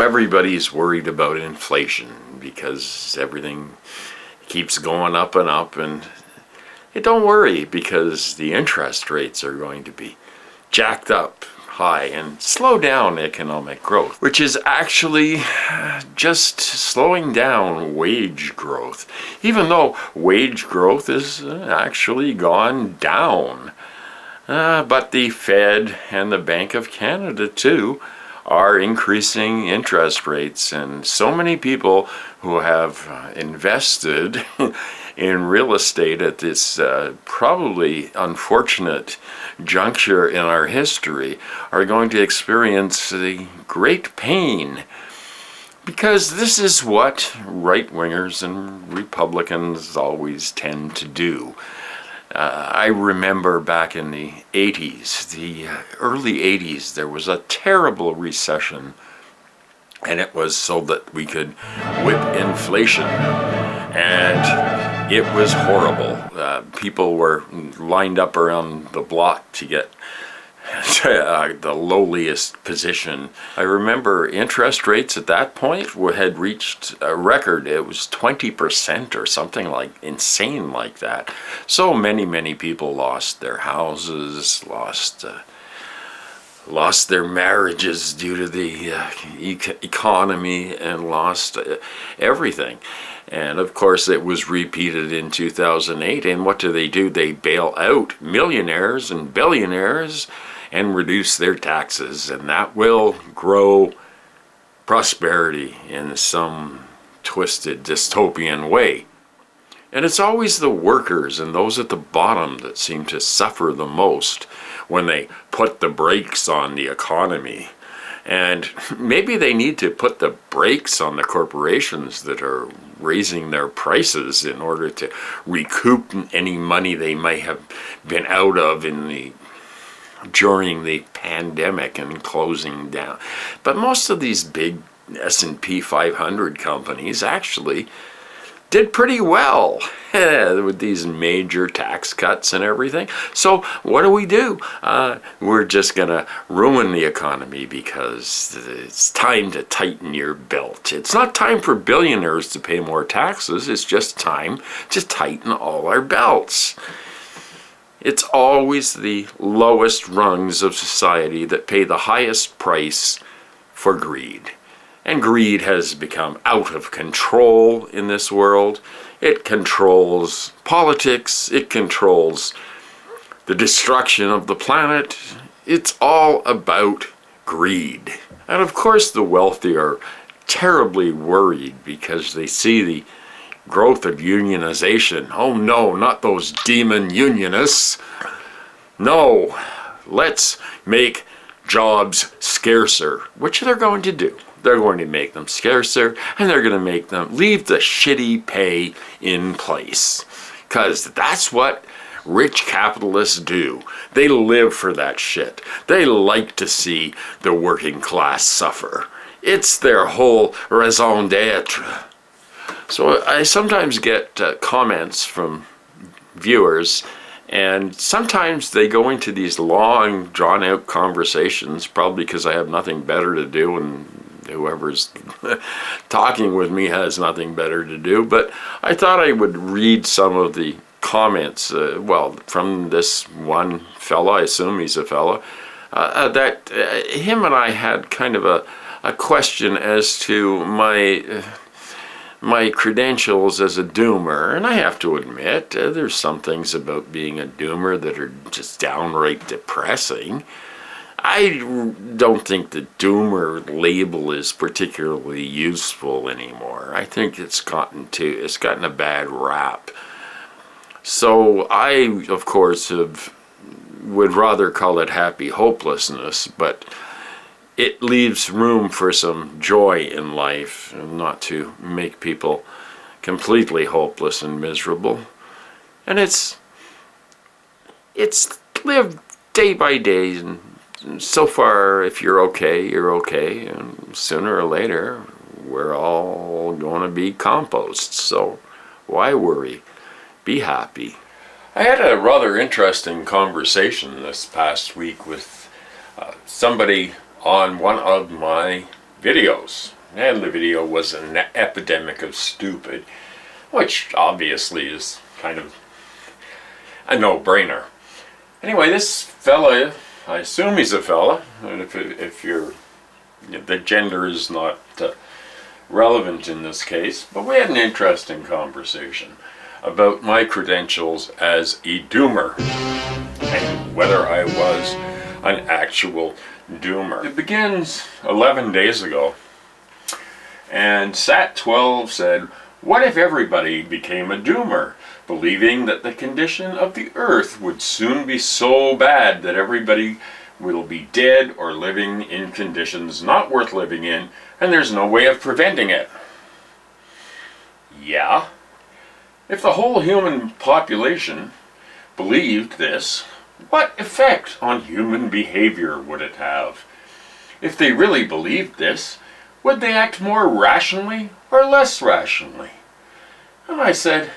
everybody's worried about inflation because everything keeps going up and up, and don't worry, because the interest rates are going to be jacked up high and slow down economic growth, which is actually just slowing down wage growth, even though wage growth is actually gone down. But the Fed and the Bank of Canada too are increasing interest rates, and so many people who have invested in real estate at this probably unfortunate juncture in our history are going to experience the great pain, because this is what right-wingers and Republicans always tend to do. I remember back in the 80s, the early 80s, there was a terrible recession, and it was so that we could whip inflation, and it was horrible. People were lined up around the block to get the lowliest position. I remember interest rates at that point had reached a record. It was 20% or something like insane like that. So many people lost their houses, lost their marriages due to the economy, and lost everything. And of course it was repeated in 2008, and what do? They bail out millionaires and billionaires and reduce their taxes, and that will grow prosperity in some twisted dystopian way. And it's always the workers and those at the bottom that seem to suffer the most when they put the brakes on the economy. And maybe they need to put the brakes on the corporations that are raising their prices in order to recoup any money they might have been out of during the pandemic and closing down. But most of these big S&P 500 companies actually did pretty well with these major tax cuts and everything. So what do? We're just gonna ruin the economy because it's time to tighten your belt. It's not time for billionaires to pay more taxes. It's just time to tighten all our belts. It's always the lowest rungs of society that pay the highest price for greed. And greed has become out of control in this world. It controls politics. It controls the destruction of the planet. It's all about greed. And of course the wealthy are terribly worried because they see the growth of unionization. Oh no, not those demon unionists. No, let's make jobs scarcer, which they're going to do. They're going to make them scarcer, and they're going to make them leave the shitty pay in place. Because that's what rich capitalists do. They live for that shit. They like to see the working class suffer. It's their whole raison d'etre. So I sometimes get comments from viewers, and sometimes they go into these long, drawn-out conversations, probably because I have nothing better to do, and whoever's talking with me has nothing better to do. But I thought I would read some of the comments, from this one fella, I assume he's a fella, that him and I had kind of a question as to my credentials as a doomer. And I have to admit, there's some things about being a doomer that are just downright depressing. I don't think the doomer label is particularly useful anymore. I think it's gotten a bad rap. So I, of course, would rather call it happy hopelessness, but it leaves room for some joy in life, and not to make people completely hopeless and miserable. And it's lived day by day, and so far, if you're okay, you're okay, and sooner or later, we're all going to be compost, so why worry? Be happy. I had a rather interesting conversation this past week with somebody on one of my videos. And the video was an epidemic of stupid, which obviously is kind of a no-brainer. Anyway, this fella, I assume he's a fella, and if you're, the gender is not relevant in this case, but we had an interesting conversation about my credentials as a doomer and whether I was an actual doomer. It begins 11 days ago, and Sat12 said, what if everybody became a doomer, believing that the condition of the earth would soon be so bad that everybody will be dead or living in conditions not worth living in, and there's no way of preventing it? Yeah. If the whole human population believed this, what effect on human behavior would it have? If they really believed this, would they act more rationally or less rationally? And I said,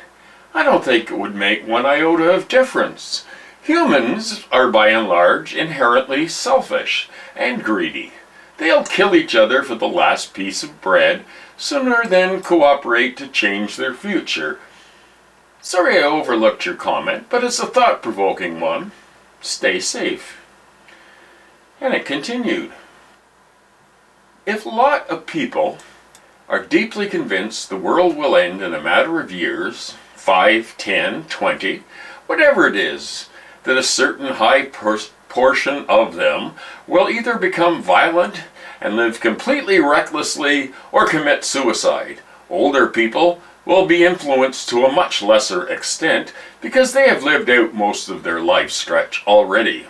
I don't think it would make one iota of difference. Humans are by and large inherently selfish and greedy. They'll kill each other for the last piece of bread sooner than cooperate to change their future. Sorry I overlooked your comment, but it's a thought-provoking one. Stay safe. And it continued. If a lot of people are deeply convinced the world will end in a matter of years, 5, 10, 20, whatever it is, that a certain high portion of them will either become violent and live completely recklessly or commit suicide. Older people will be influenced to a much lesser extent because they have lived out most of their life stretch already.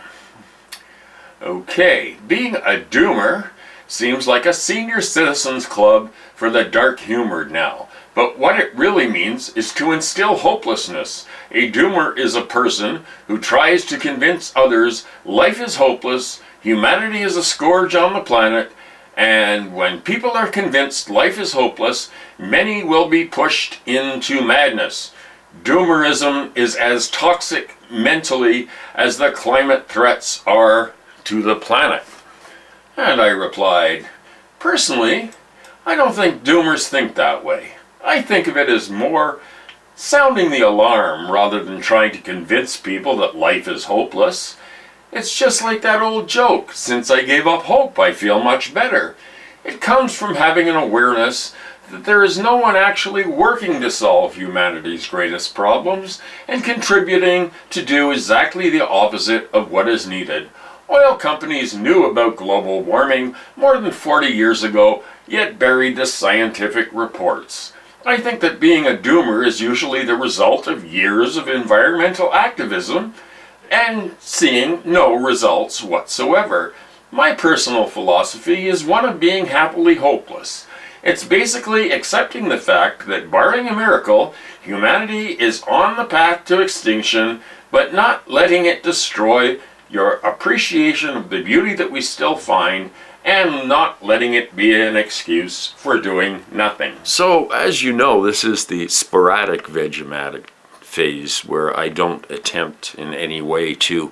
Okay, being a doomer seems like a senior citizens club for the dark-humored now, but what it really means is to instill hopelessness. A doomer is a person who tries to convince others life is hopeless, humanity is a scourge on the planet, and when people are convinced life is hopeless, many will be pushed into madness. Doomerism is as toxic mentally as the climate threats are to the planet. And I replied, personally, I don't think doomers think that way. I think of it as more sounding the alarm rather than trying to convince people that life is hopeless. It's just like that old joke, since I gave up hope, I feel much better. It comes from having an awareness that there is no one actually working to solve humanity's greatest problems and contributing to do exactly the opposite of what is needed. Oil companies knew about global warming more than 40 years ago, yet buried the scientific reports. I think that being a doomer is usually the result of years of environmental activism and seeing no results whatsoever. My personal philosophy is one of being happily hopeless. It's basically accepting the fact that, barring a miracle, humanity is on the path to extinction, but not letting it destroy your appreciation of the beauty that we still find, and not letting it be an excuse for doing nothing. So, as you know, this is the sporadic Vegematic phase where I don't attempt in any way to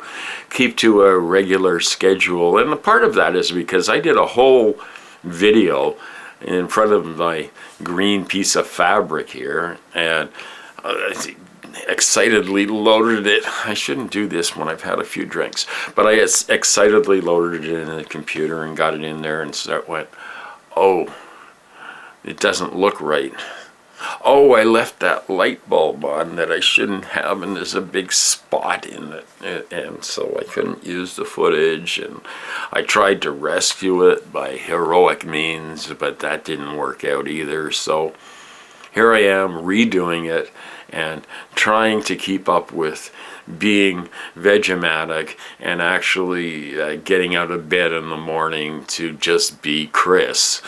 keep to a regular schedule. And a part of that is because I did a whole video in front of my green piece of fabric here, and excitedly loaded it. I shouldn't do this when I've had a few drinks, but I excitedly loaded it in the computer and got it in there and went, oh, it doesn't look right. Oh, I left that light bulb on that I shouldn't have, and there's a big spot in it, and so I couldn't use the footage, and I tried to rescue it by heroic means, but that didn't work out either. So here I am redoing it and trying to keep up with being Vegematic and actually getting out of bed in the morning to just be Chris.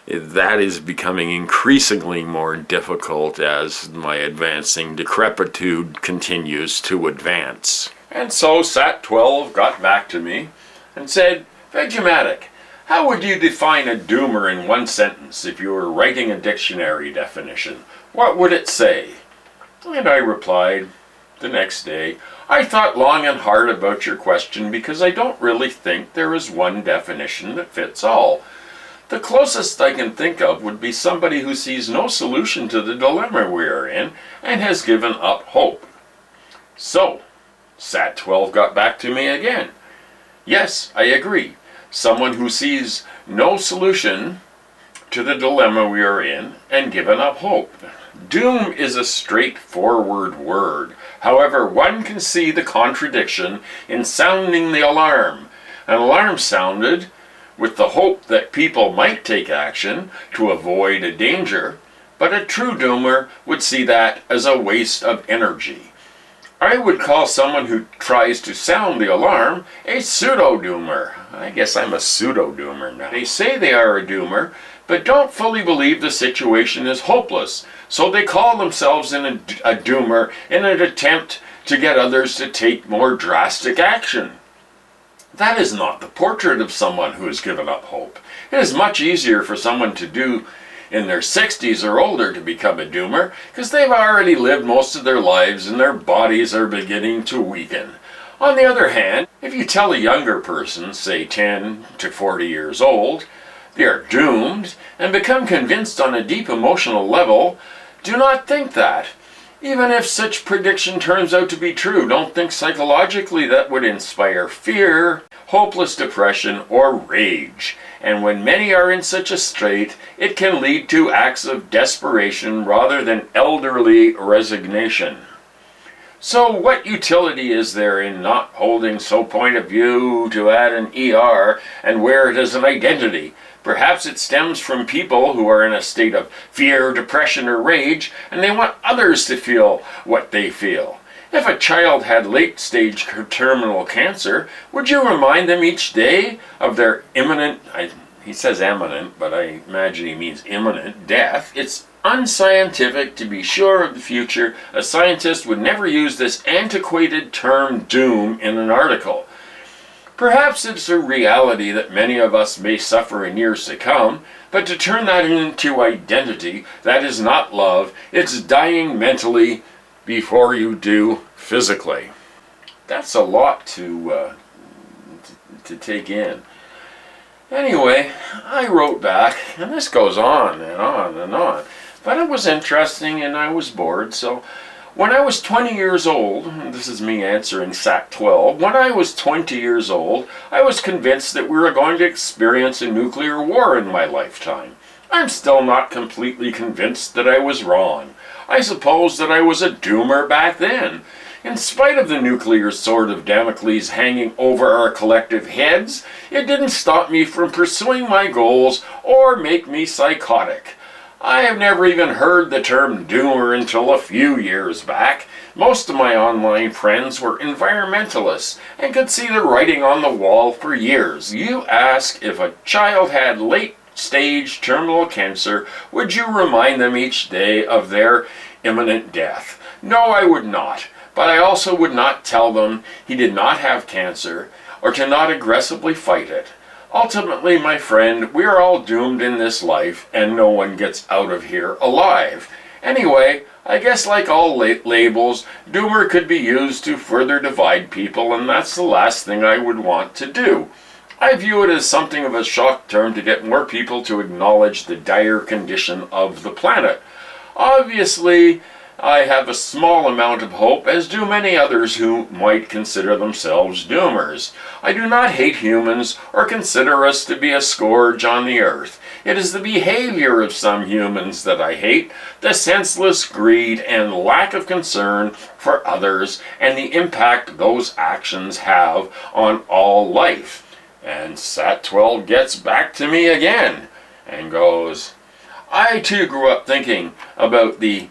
That is becoming increasingly more difficult as my advancing decrepitude continues to advance. And so Sat12 got back to me and said, Vegematic, how would you define a doomer in one sentence if you were writing a dictionary definition? What would it say? And I replied the next day, I thought long and hard about your question because I don't really think there is one definition that fits all. The closest I can think of would be somebody who sees no solution to the dilemma we are in and has given up hope. So, Sat 12 got back to me again. Yes, I agree. Someone who sees no solution to the dilemma we are in and given up hope. Doom is a straightforward word. However, one can see the contradiction in sounding the alarm. An alarm sounded with the hope that people might take action to avoid a danger, but a true doomer would see that as a waste of energy. I would call someone who tries to sound the alarm a pseudo-doomer. I guess I'm a pseudo-doomer now. They say they are a doomer, but don't fully believe the situation is hopeless, so they call themselves a doomer in an attempt to get others to take more drastic action. That is not the portrait of someone who has given up hope. It is much easier for someone to do in their 60s or older to become a doomer because they've already lived most of their lives and their bodies are beginning to weaken. On the other hand, if you tell a younger person, say 10 to 40 years old, they are doomed and become convinced on a deep emotional level, do not think that. Even if such prediction turns out to be true, don't think psychologically that would inspire fear, hopeless depression, or rage. And when many are in such a strait, it can lead to acts of desperation rather than elderly resignation. So what utility is there in not holding so point of view to add an ER and wear it as an identity? Perhaps it stems from people who are in a state of fear, depression, or rage, and they want others to feel what they feel. If a child had late-stage terminal cancer, would you remind them each day of their imminent, he says eminent, but I imagine he means imminent, death? It's unscientific to be sure of the future. A scientist would never use this antiquated term doom in an article. Perhaps it's a reality that many of us may suffer in years to come, but to turn that into identity, that is not love. It's dying mentally before you do physically. That's a lot to take in. Anyway, I wrote back, and this goes on and on and on, but it was interesting and I was bored, so when I was 20 years old, and this is me answering Sat 12, when I was 20 years old, I was convinced that we were going to experience a nuclear war in my lifetime. I'm still not completely convinced that I was wrong. I suppose that I was a doomer back then. In spite of the nuclear sword of Damocles hanging over our collective heads, it didn't stop me from pursuing my goals or make me psychotic. I have never even heard the term doomer until a few years back. Most of my online friends were environmentalists and could see the writing on the wall for years. You ask if a child had late-stage terminal cancer, would you remind them each day of their imminent death? No, I would not. But I also would not tell them he did not have cancer or to not aggressively fight it. Ultimately, my friend, we are all doomed in this life and no one gets out of here alive. Anyway, I guess like all labels, doomer could be used to further divide people, and that's the last thing I would want to do. I view it as something of a shock term to get more people to acknowledge the dire condition of the planet. Obviously, I have a small amount of hope, as do many others who might consider themselves doomers. I do not hate humans or consider us to be a scourge on the earth. It is the behavior of some humans that I hate, the senseless greed and lack of concern for others, and the impact those actions have on all life. And Sat 12 gets back to me again and goes, I too grew up thinking about the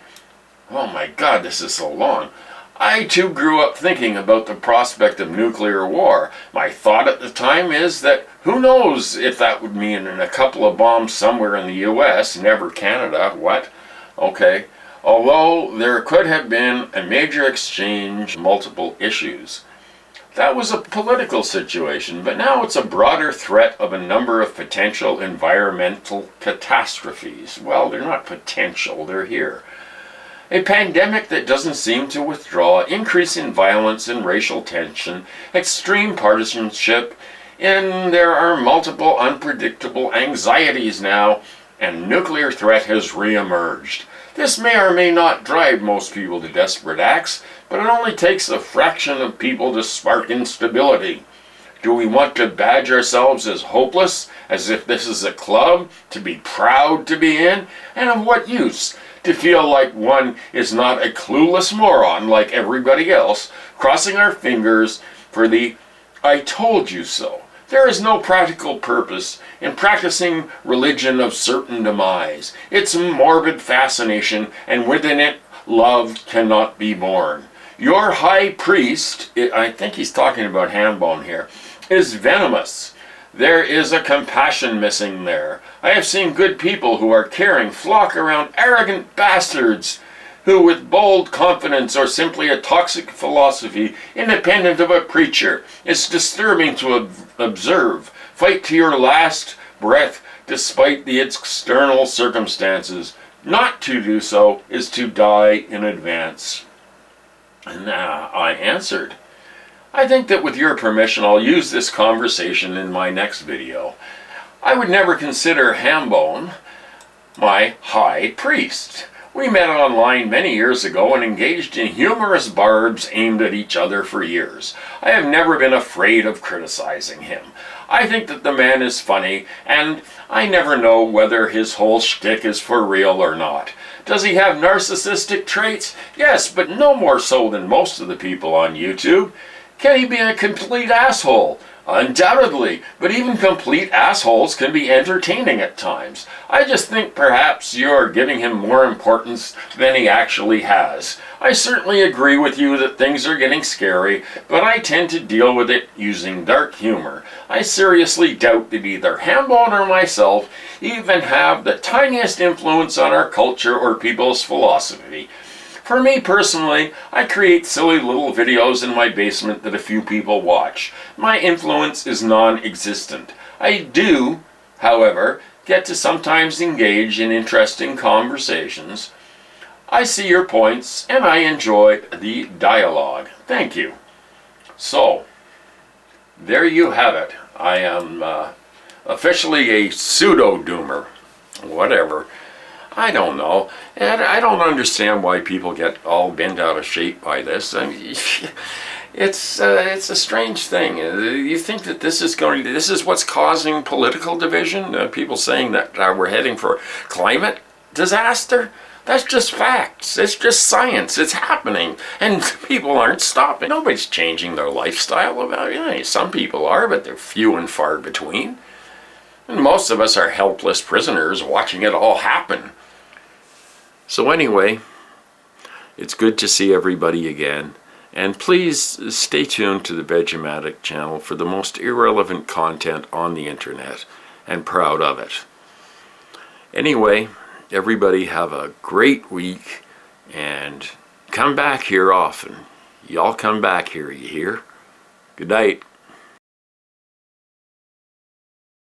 Oh my God, this is so long. I too grew up thinking about the prospect of nuclear war. My thought at the time is that who knows if that would mean a couple of bombs somewhere in the US, never Canada, what? Okay. Although there could have been a major exchange, multiple issues. That was a political situation, but now it's a broader threat of a number of potential environmental catastrophes. Well, they're not potential, they're here. A pandemic that doesn't seem to withdraw, increase in violence and racial tension, extreme partisanship And there are multiple unpredictable anxieties now, and nuclear threat has re-emerged. This may or may not drive most people to desperate acts, but it only takes a fraction of people to spark instability. Do we want to badge ourselves as hopeless, as if this is a club to be proud to be in? And of what use to feel like one is not a clueless moron like everybody else, crossing our fingers for the "I told you so"? There is no practical purpose in practicing religion of certain demise. It's a morbid fascination, and within it, love cannot be born. Your high priest, I think he's talking about Hambone here, is venomous. There is a compassion missing there. I have seen good people who are caring flock around arrogant bastards who, with bold confidence or simply a toxic philosophy independent of a preacher, is disturbing to observe. Fight to your last breath despite the external circumstances. Not to do so is to die in advance. And I answered. I think that with your permission, I'll use this conversation in my next video. I would never consider Hambone my high priest. We met online many years ago and engaged in humorous barbs aimed at each other for years. I have never been afraid of criticizing him. I think that the man is funny, and I never know whether his whole shtick is for real or not. Does he have narcissistic traits? Yes, but no more so than most of the people on YouTube. Can he be a complete asshole? Undoubtedly, but even complete assholes can be entertaining at times. I just think perhaps you're giving him more importance than he actually has. I certainly agree with you that things are getting scary, but I tend to deal with it using dark humor. I seriously doubt that either Hambone or myself even have the tiniest influence on our culture or people's philosophy. For me personally, I create silly little videos in my basement that a few people watch. My influence is non-existent. I do, however, get to sometimes engage in interesting conversations. I see your points and I enjoy the dialogue. Thank you. So, there you have it. I am officially a pseudo-doomer. Whatever. I don't know. And I don't understand why people get all bent out of shape by this. I mean, it's a strange thing. You think that this is what's causing political division? People saying that we're heading for climate disaster? That's just facts. It's just science. It's happening. And people aren't stopping. Nobody's changing their lifestyle about it. Some people are, but they're few and far between. And most of us are helpless prisoners watching it all happen. So anyway, it's good to see everybody again. And please stay tuned to the Vegematic channel for the most irrelevant content on the internet, and proud of it. Anyway, everybody have a great week, and come back here often. Y'all come back here, you hear? Good night.